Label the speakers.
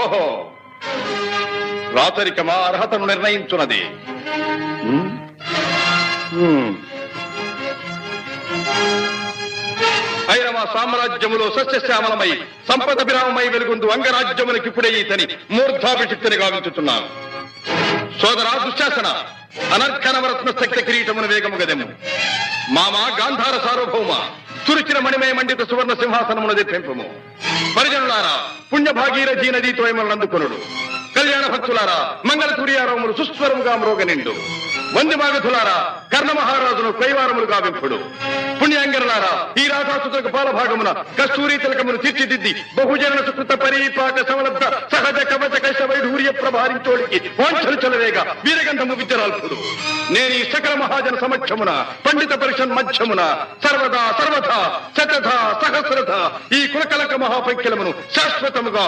Speaker 1: ఓహో, రాచరికమా అర్హతను నిర్ణయించున్నది. ఐరవ సామ్రాజ్యములో సస్యశ్యామలమై సంపద విరామమై వెలుగుందు అంగరాజ్యములకు ఇప్పుడే ఇతని మూర్ధాభిషిక్తిని గావించుతున్నాను. సోదరా దుశ్శాసన, అనర్ఘనవరత్న శక్తి కిరీటమును వేగము గదెము. మామ గాంధార సార్వభౌమ, చురిచిన మణిమయ మండిత సువర్ణ సింహాసనమును తెప్పింపము. పరిజనులారా, పుణ్యభాగీరథీ నదీ తోయమలందుకొనుడు. కళ్యాణ భక్తులారా, మంగళ సూర్యారములు సుస్వరముగా మ్రోగనిండు. వంది మాగధులారా, కర్ణ మహారాజును కైవారములు గావింపుడు. పుణ్యాంగరులారా, ఈ రాధాసుతులకు పాలభాగమున కస్తూరి తిలకమును తీర్చిదిద్ది బహుజన సుకృత పరీపాక సమలబ్ధ సహజ కవచ కైశ వైఢూర్య ప్రభారించోడికి వాంఛలు చెలవేగా వీరగంధము విద్యరాల్పుడు. నేను ఈ సకల మహాజన సమక్షమున పండిత పరిషన్ మధ్యమున సర్వదా సర్వథా శతధ సహస్రథ ఈ కులకలక మహాపంఖ్యలమును శాశ్వతముగా